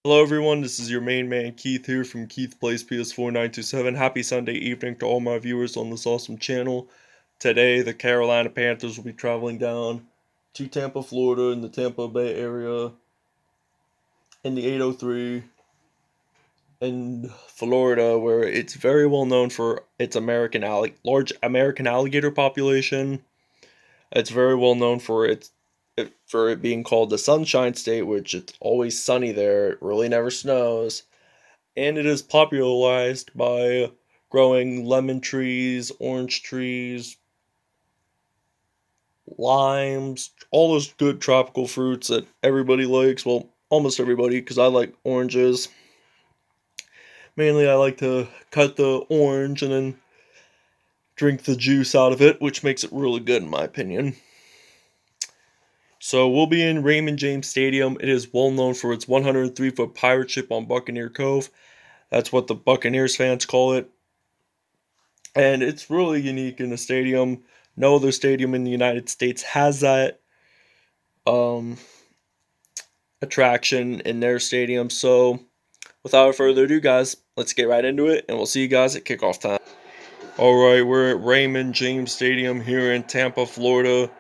Hello everyone, this is your main man Keith here from Keith Plays PS4 927. Happy Sunday evening to all my viewers on this awesome channel. Today, the Carolina Panthers will be traveling down to Tampa, Florida in the Tampa Bay area in the 803 in Florida, where it's very well known for its large American alligator population. It's very well known for it being called the Sunshine State, which it's always sunny there. It really never snows. And it is popularized by growing lemon trees, orange trees, limes, all those good tropical fruits that everybody likes. Well, almost everybody, because I like oranges. Mainly, I like to cut the orange and then drink the juice out of it, which makes it really good, in my opinion. So, we'll be in Raymond James Stadium. It is well known for its 103-foot pirate ship on Buccaneer Cove. That's what the Buccaneers fans call it. And it's really unique in the stadium. No other stadium in the United States has that um, attraction in their stadium. So, without further ado, guys, let's get right into it, and we'll see you guys at kickoff time. All right, we're at Raymond James Stadium here in Tampa, Florida,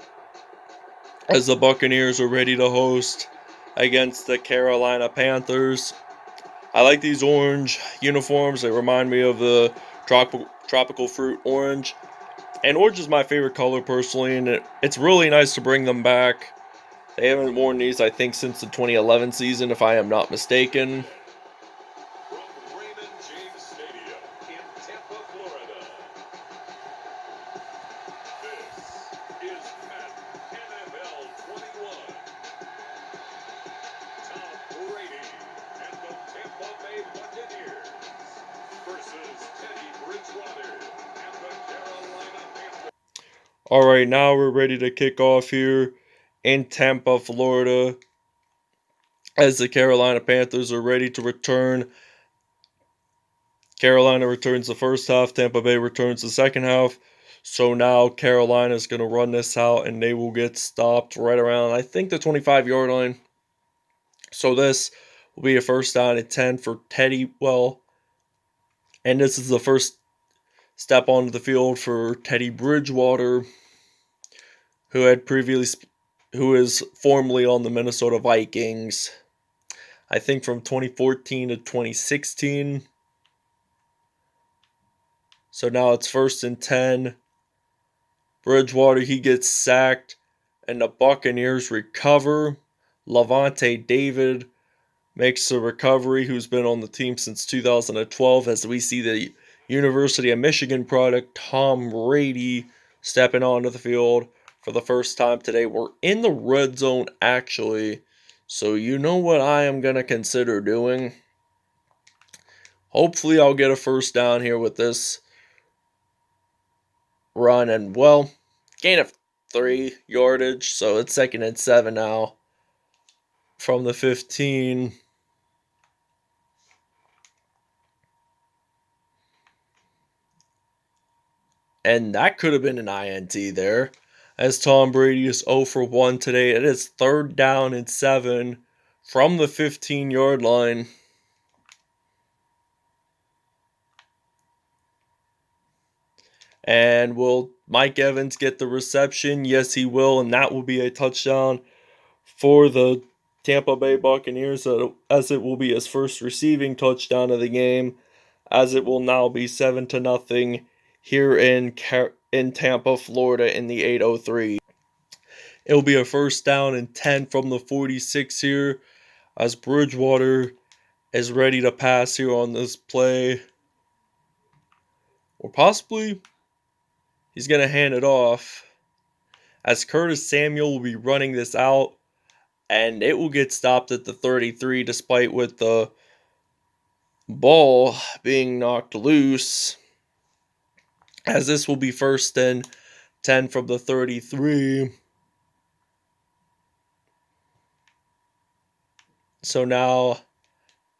as the Buccaneers are ready to host against the Carolina Panthers. I like these orange uniforms. They remind me of the tropical fruit orange. And orange is my favorite color personally, and it's really nice to bring them back. They haven't worn these, I think, since the 2011 season, if I am not mistaken. From Raymond James Stadium in Tampa, Florida. This is Madden NFL 21. Tom Brady and the Tampa Bay Buccaneers versus Teddy Bridgewater and the Carolina Panthers. All right, now we're ready to kick off here in Tampa, Florida, as the Carolina Panthers are ready to return. Carolina returns the first half, Tampa Bay returns the second half. So now Carolina is going to run this out, and they will get stopped right around, I think, the 25-yard line. So this will be a first down at 10 for Teddy. And this is the first step onto the field for Teddy Bridgewater, who is formerly on the Minnesota Vikings. I think from 2014 to 2016. So now it's first and 10. Bridgewater, he gets sacked, and the Buccaneers recover. Levante David makes the recovery, who's been on the team since 2012, as we see the University of Michigan product, Tom Brady, stepping onto the field for the first time today. We're in the red zone, actually, so you know what I am going to consider doing. Hopefully, I'll get a first down here with this run, and, gain of 3 yardage, so it's second and 7 now from the 15. And that could have been an INT there, as Tom Brady is 0 for 1 today. It is third down and 7 from the 15-yard line. And will Mike Evans get the reception? Yes, he will, and that will be a touchdown for the Tampa Bay Buccaneers, as it will be his first receiving touchdown of the game, as it will now be 7-0 here in Tampa, Florida, in the 803. It'll be a first down and 10 from the 46 here, as Bridgewater is ready to pass here on this play. Or possibly he's going to hand it off, as Curtis Samuel will be running this out, and it will get stopped at the 33 despite with the ball being knocked loose, as this will be first and 10 from the 33. So now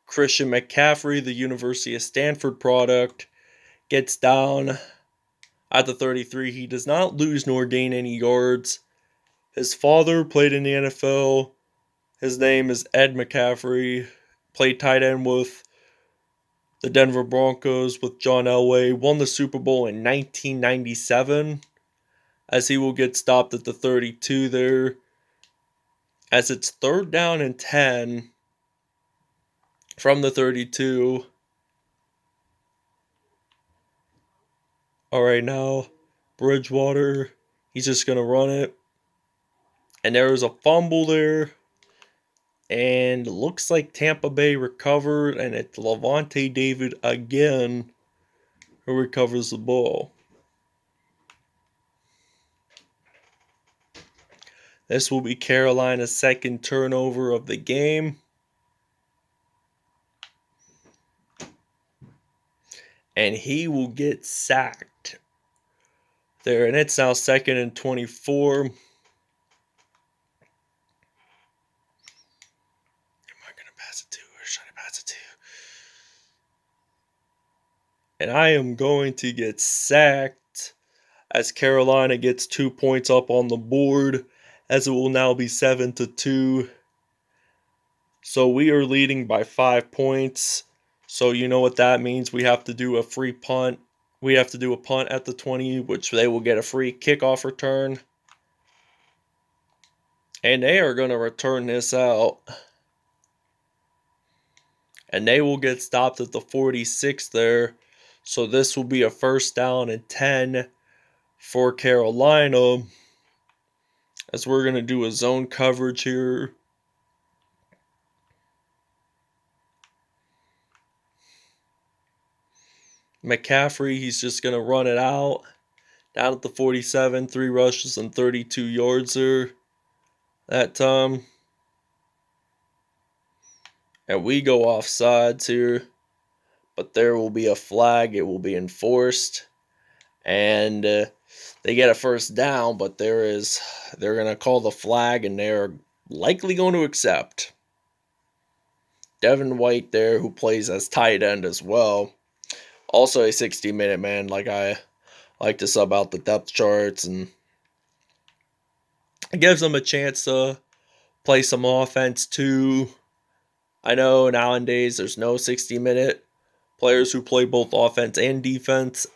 Christian McCaffrey, the University of Stanford product, gets down at the 33. He does not lose nor gain any yards. His father played in the NFL. His name is Ed McCaffrey. played tight end with the Denver Broncos with John Elway, won the Super Bowl in 1997, as he will get stopped at the 32 there, as it's 3rd down and 10 from the 32. All right, now Bridgewater, he's just going to run it. And there was a fumble there. And looks like Tampa Bay recovered, and it's Levante David again who recovers the ball. This will be Carolina's 2nd turnover of the game. And he will get sacked there. And it's now 2nd and 24. Am I going to pass it to? Or should I pass it to? And I am going to get sacked as Carolina gets 2 points up on the board, as it will now be 7-2. So we are leading by 5 points. So you know what that means. We have to do a free punt. We have to do a punt at the 20, which they will get a free kickoff return. And they are going to return this out. And they will get stopped at the 46 there. So this will be a 1st down and 10 for Carolina, as we're going to do a zone coverage here. McCaffrey, he's just going to run it out. Down at the 47, 3 rushes and 32 yards there that time. And we go offsides here. But there will be a flag. It will be enforced. And they get a 1st down, but they're going to call the flag, and they're likely going to accept. Devin White there, who plays as tight end as well. Also a 60-minute man, like I like to sub out the depth charts, and it gives them a chance to play some offense too. I know nowadays there's no 60-minute players who play both offense and defense.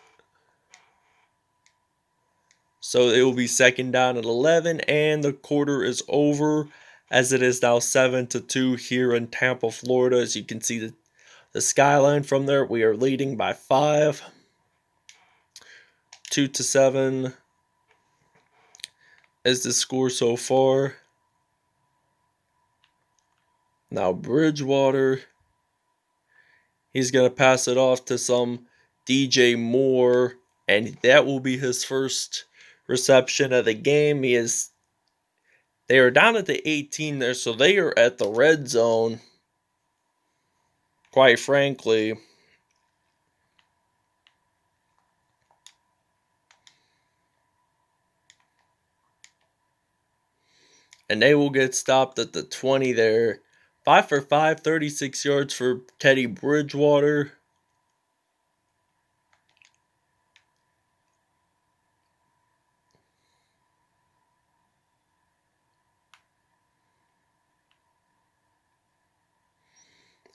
So it will be 2nd down at 11, and the quarter is over, as it is now 7-2 here in Tampa, Florida. As you can see the skyline from there, we are leading by 5. 2-7 is the score so far. Now Bridgewater, he's going to pass it off to some DJ Moore, and that will be his first reception of the game. They are down at the 18 there, so they are at the red zone, quite frankly. And they will get stopped at the 20 there. 5 for 5, 36 yards for Teddy Bridgewater.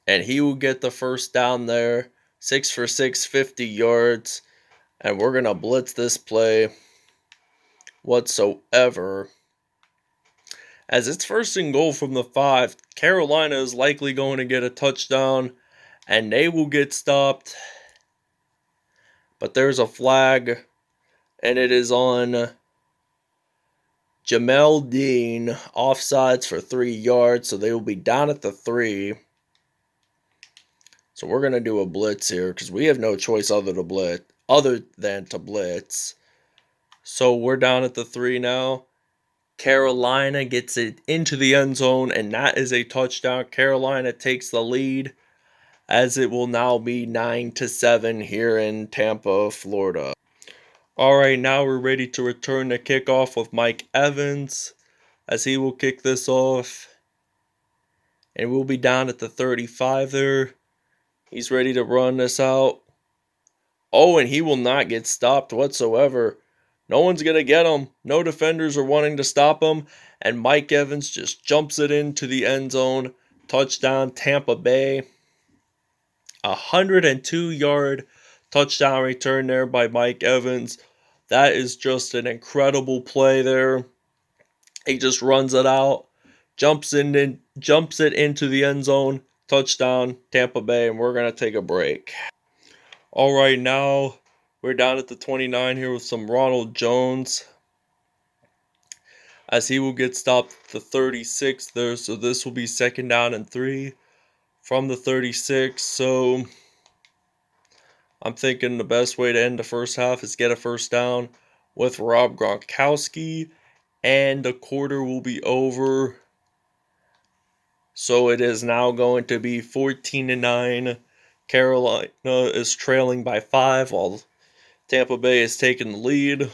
And he will get the 1st down there. 6 for 6, 50 yards. And we're going to blitz this play whatsoever. As it's 1st and goal from the 5, Carolina is likely going to get a touchdown, and they will get stopped. But there's a flag, and it is on Jamel Dean, offsides for 3 yards, so they will be down at the 3. So we're going to do a blitz here, because we have no choice other than to blitz. So we're down at the 3 now. Carolina gets it into the end zone, and that is a touchdown. Carolina takes the lead, as it will now be 9-7 here in Tampa, Florida. All right, now we're ready to return the kickoff with Mike Evans, as he will kick this off. And we'll be down at the 35 there. He's ready to run this out. Oh, and he will not get stopped whatsoever. No one's going to get him. No defenders are wanting to stop him. And Mike Evans just jumps it into the end zone. touchdown, Tampa Bay. 102-yard touchdown return there by Mike Evans. That is just an incredible play there. He just runs it out, jumps it into the end zone. Touchdown, Tampa Bay, and we're gonna take a break. All right, now we're down at the 29 here with some Ronald Jones, as he will get stopped at the 36 there. So this will be 2nd down and 3 from the 36. So I'm thinking the best way to end the first half is get a first down with Rob Gronkowski, and the quarter will be over. So it is now going to be 14-9. Carolina is trailing by 5 while Tampa Bay is taking the lead.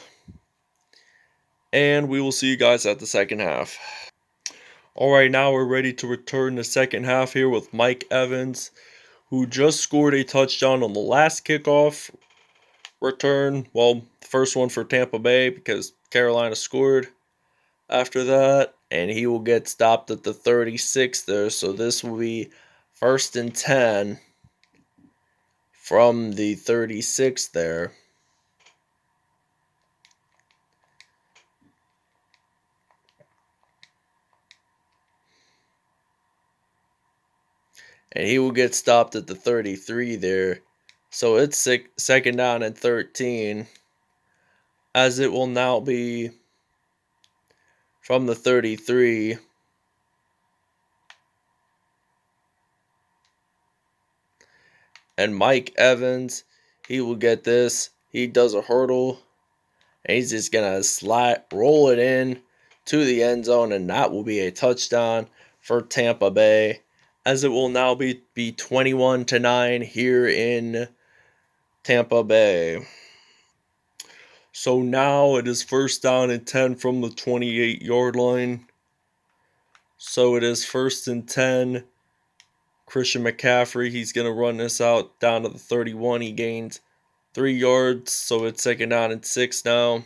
And we will see you guys at the second half. Alright, now we're ready to return the second half here with Mike Evans, who just scored a touchdown on the last kickoff return. Well, the first one for Tampa Bay because Carolina scored after that. And he will get stopped at the 36 there. So this will be 1st and 10 from the 36 there. And he will get stopped at the 33 there. So it's 2nd down and 13, as it will now be from the 33. And Mike Evans, he will get this. He does a hurdle, and he's just going to roll it in to the end zone, and that will be a touchdown for Tampa Bay, as it will now be 21-9 here in Tampa Bay. So now it is 1st down and 10 from the 28-yard line. So it is 1st and 10. Christian McCaffrey, he's going to run this out down to the 31. He gains 3 yards, so it's 2nd down and 6 now.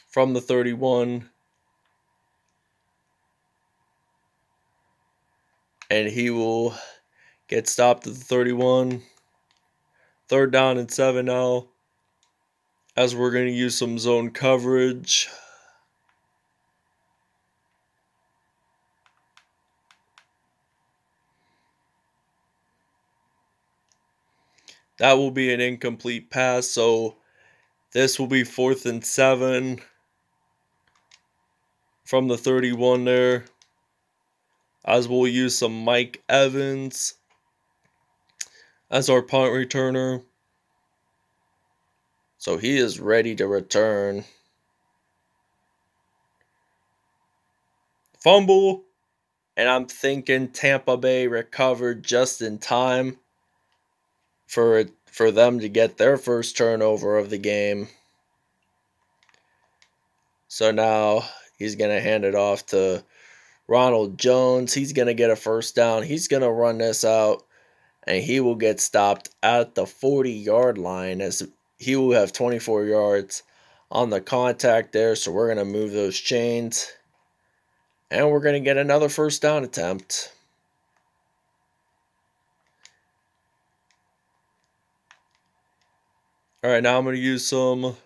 From the 31. And he will get stopped at the 31. 3rd down and 7 now, as we're going to use some zone coverage. That will be an incomplete pass, so this will be 4th and 7 from the 31 there, as we'll use some Mike Evans as our punt returner. So he is ready to return. Fumble, and I'm thinking Tampa Bay recovered just in time for them to get their first turnover of the game. So now he's going to hand it off to Ronald Jones. He's going to get a first down. He's going to run this out, and he will get stopped at the 40-yard line, as he will have 24 yards on the contact there. So we're going to move those chains, and we're going to get another first down attempt. All right, now I'm going to use some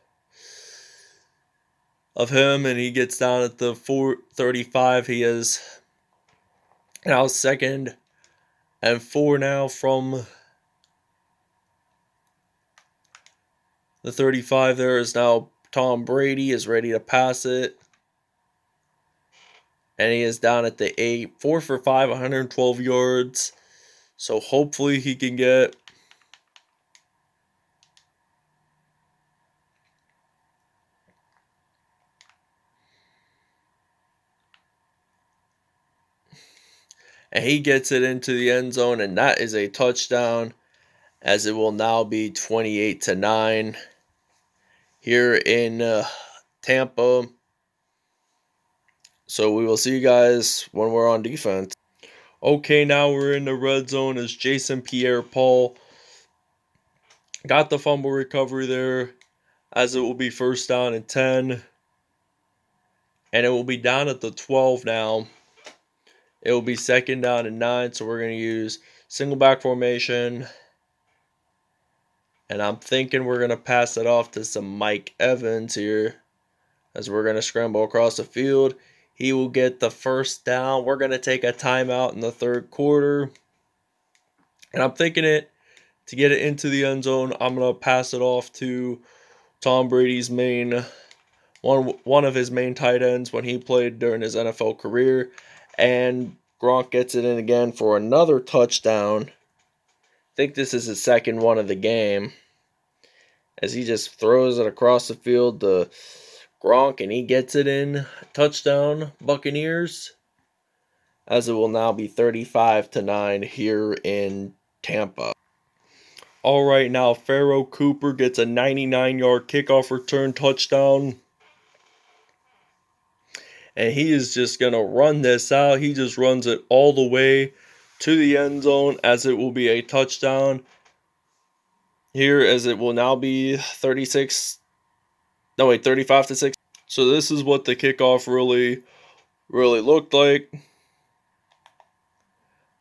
of him, and he gets down at the 4:35. He is now 2nd and 4 now from the 35. There is now Tom Brady is ready to pass it, and he is down at the 8. 4 for 5, 112 yards. So hopefully he can get and he gets it into the end zone, and that is a touchdown, as it will now be 28-9 here in Tampa. So we will see you guys when we're on defense. Okay, now we're in the red zone as Jason Pierre-Paul got the fumble recovery there, as it will be 1st down and 10. And it will be down at the 12 now. It will be 2nd down and 9, so we're going to use single back formation. And I'm thinking we're going to pass it off to some Mike Evans here as we're going to scramble across the field. He will get the 1st down. We're going to take a timeout in the 3rd quarter. And I'm thinking to get it into the end zone, I'm going to pass it off to Tom Brady's one of his main tight ends when he played during his NFL career. And Gronk gets it in again for another touchdown. I think this is his 2nd one of the game. As he just throws it across the field to Gronk, and he gets it in. Touchdown, Buccaneers. As it will now be 35-9 here in Tampa. All right, now Pharaoh Cooper gets a 99-yard kickoff return touchdown. And he is just going to run this out. He just runs it all the way to the end zone as it will be a touchdown. Here as it will now be 35-6. So this is what the kickoff really looked like.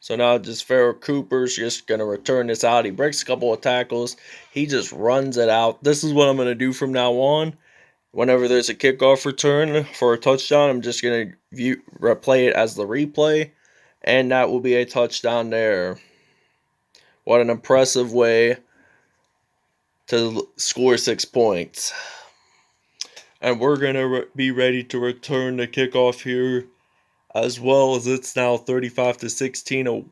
So now just Pharaoh Cooper's just going to return this out. He breaks a couple of tackles. He just runs it out. This is what I'm going to do from now on. Whenever there's a kickoff return for a touchdown, I'm just going to replay it as the replay. And that will be a touchdown there. What an impressive way to score 6 points. And we're going to be ready to return the kickoff here as well, as it's now 35-16.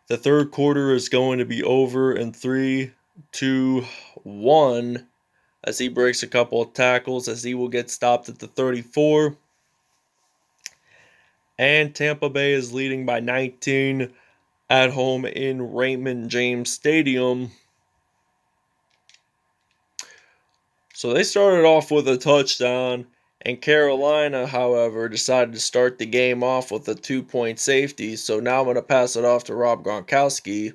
The 3rd quarter is going to be over in 3, 2, 1. As he breaks a couple of tackles, as he will get stopped at the 34. And Tampa Bay is leading by 19 at home in Raymond James Stadium. So they started off with a touchdown, and Carolina, however, decided to start the game off with a 2-point safety. So now I'm going to pass it off to Rob Gronkowski.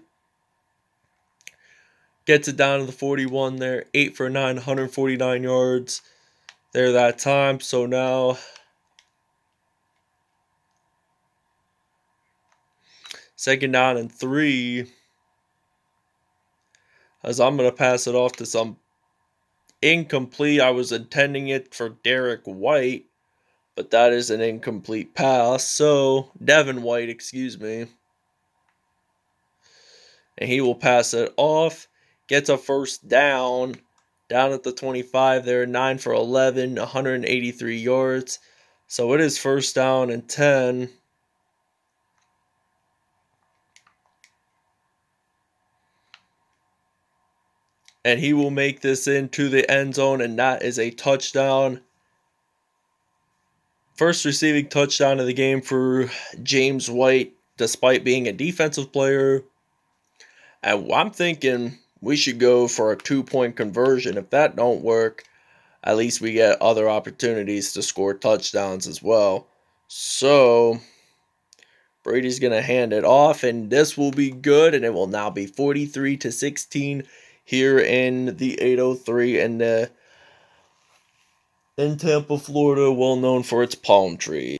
Gets it down to the 41 there, 8 for 9, 149 yards there that time. So now 2nd down and 3. As I'm going to pass it off to some incomplete. I was intending it for Derek White, but that is an incomplete pass. So, Devin White, excuse me. And he will pass it off. Gets a 1st down. Down at the 25 there. 9 for 11, 183 yards. So, it is 1st down and 10. And he will make this into the end zone, and that is a touchdown. First receiving touchdown of the game for James White, despite being a defensive player. And I'm thinking we should go for a 2-point conversion. If that don't work, at least we get other opportunities to score touchdowns as well. So Brady's going to hand it off, and this will be good, and it will now be 43-16 here in the 803 and in Tampa, Florida, well known for its palm tree.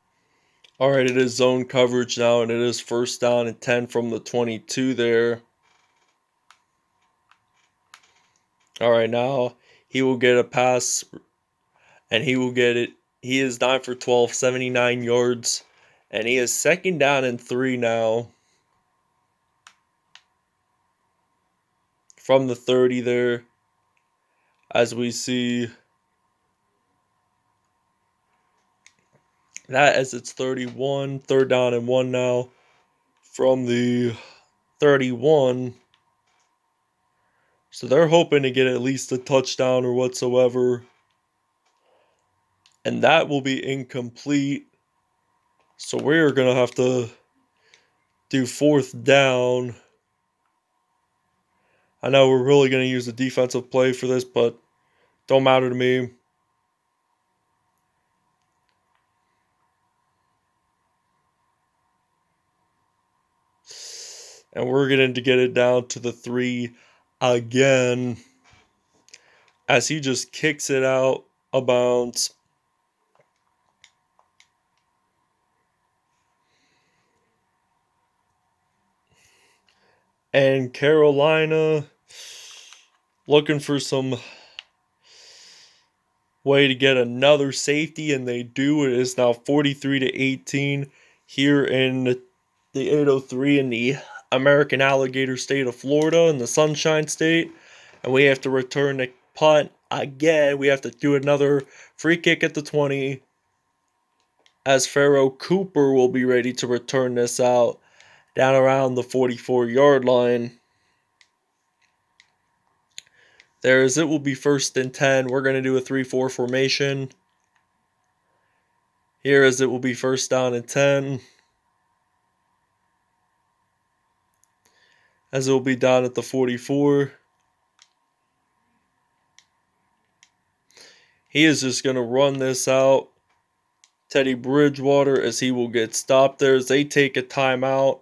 All right, it is zone coverage now, and it is 1st down and 10 from the 22 there. All right, now he will get a pass, and he will get it. He is 9 for 12, 79 yards, and he is 2nd down and 3 now from the 30 there, as we see that as it's 31, 3rd down and 1 now from the 31. So they're hoping to get at least a touchdown or whatsoever. And that will be incomplete. So we're going to have to do 4th down. I know we're really going to use a defensive play for this, but don't matter to me. And we're going to get it down to the 3 again, as he just kicks it out of bounds. And Carolina looking for some way to get another safety, and they do. It is now 43-18 here in the 803 in the American Alligator state of Florida in the Sunshine State. And we have to return the punt again. We have to do another free kick at the 20 as Pharaoh Cooper will be ready to return this out down around the 44-yard line. It will be 1st and 10. We're going to do a 3-4 formation. Here as it will be 1st down and 10. As it will be down at the 44. He is just going to run this out. Teddy Bridgewater as he will get stopped there as they take a timeout.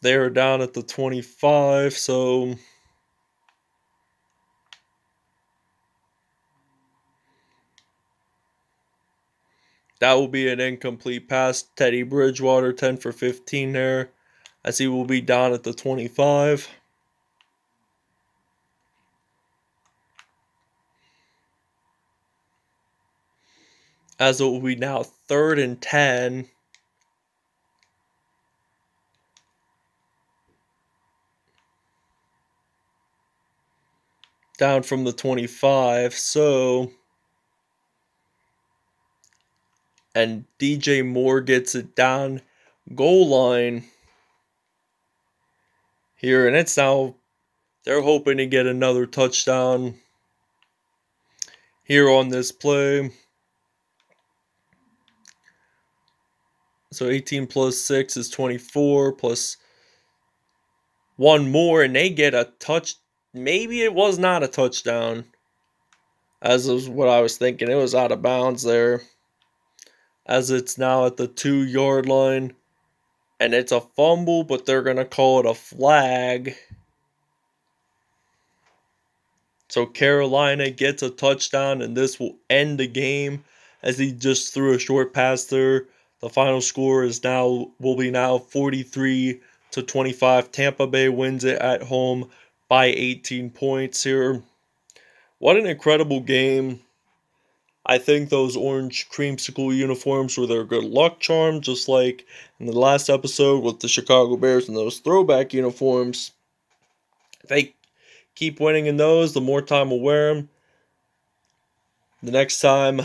They are down at the 25, so that will be an incomplete pass. Teddy Bridgewater 10 for 15 there as he will be down at the 25. As it will be now 3rd and 10. Down from the 25, and DJ Moore gets it down goal line here, and it's now, they're hoping to get another touchdown here on this play. So 18 plus 6 is 24, plus one more, and they get a touch. Maybe it was not a touchdown, as is what I was thinking. It was out of bounds there, as it's now at the 2-yard line. And it's a fumble, but they're going to call it a flag. So Carolina gets a touchdown, and this will end the game as he just threw a short pass there. The final score will be now 43-25. Tampa Bay wins it at home by 18 points here. What an incredible game. I think those orange creamsicle uniforms were their good luck charm, just like in the last episode with the Chicago Bears and those throwback uniforms. If they keep winning in those, the more time we'll wear them. The next time,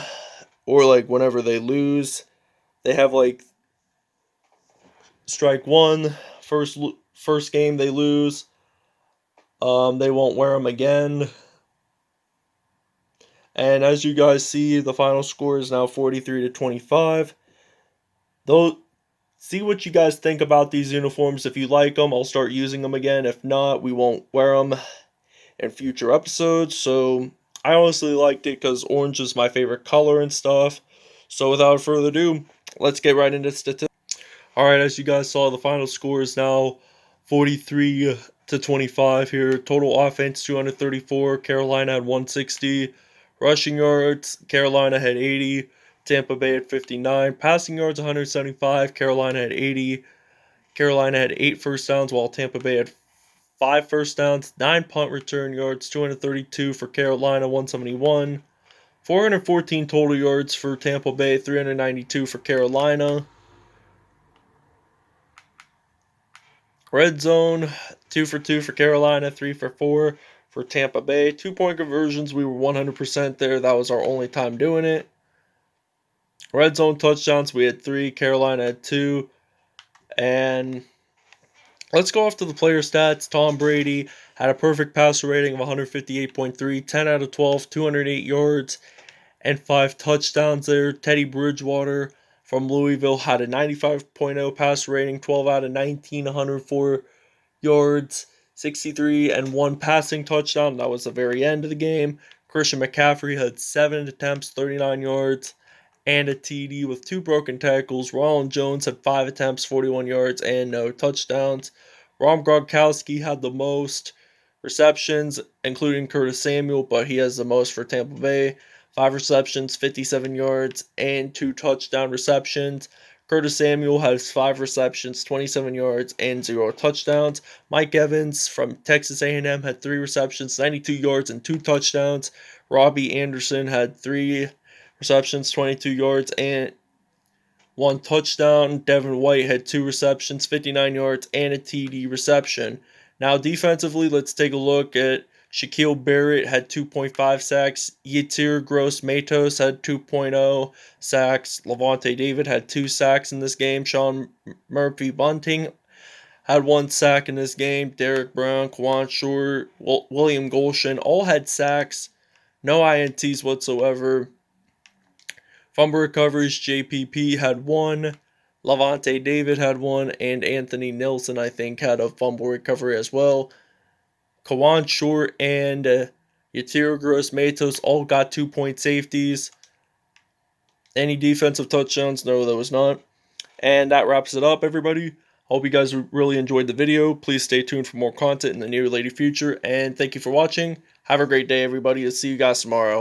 or like whenever they lose, they have like strike one, first game they lose. They won't wear them again. And as you guys see, the final score is now 43-25. Though, see what you guys think about these uniforms. If you like them, I'll start using them again. If not, we won't wear them in future episodes. So I honestly liked it because orange is my favorite color and stuff. So without further ado, let's get right into statistics. Alright, as you guys saw, the final score is now 43-25 here. Total offense 234. Carolina had 160. Rushing yards, Carolina had 80. Tampa Bay had 59. Passing yards 175. Carolina had 80. Carolina had 8 first downs while Tampa Bay had 5 first downs. 9 punt return yards, 232 for Carolina, 171. 414 total yards for Tampa Bay, 392 for Carolina. Red zone, 2 for 2 for Carolina, 3 for 4 for Tampa Bay. 2-point conversions, we were 100% there. That was our only time doing it. Red zone touchdowns, we had 3. Carolina had 2. And let's go off to the player stats. Tom Brady had a perfect passer rating of 158.3, 10 out of 12, 208 yards, and 5 touchdowns there. Teddy Bridgewater from Louisville had a 95.0 passer rating, 12 out of 19, 104 yards, 63 and 1 passing touchdown. That was the very end of the game. Christian McCaffrey had 7 attempts, 39 yards, and a TD with 2 broken tackles. Ronald Jones had 5 attempts, 41 yards, and no touchdowns. Gronkowski had the most receptions, including Curtis Samuel, but he has the most for Tampa Bay. 5 receptions, 57 yards, and 2 touchdown receptions. Curtis Samuel has 5 receptions, 27 yards, and 0 touchdowns. Mike Evans from Texas A&M had 3 receptions, 92 yards, and 2 touchdowns. Robbie Anderson had 3 receptions, 22 yards, and 1 touchdown. Devin White had 2 receptions, 59 yards, and a TD reception. Now, defensively, let's take a look at Shaquille Barrett had 2.5 sacks. Yetur Gross-Matos had 2.0 sacks. Levante David had 2 sacks in this game. Sean Murphy-Bunting had 1 sack in this game. Derek Brown, Kwann Short, William Golshin all had sacks. No INTs whatsoever. Fumble recoveries, JPP had 1. Levante David had 1. And Anthony Nilsson, I think, had a fumble recovery as well. Kwann Short and Yetur Gross-Matos all got 2-point safeties. Any defensive touchdowns? No, there was not. And that wraps it up, everybody. Hope you guys really enjoyed the video. Please stay tuned for more content in the near future. And thank you for watching. Have a great day, everybody. I'll see you guys tomorrow.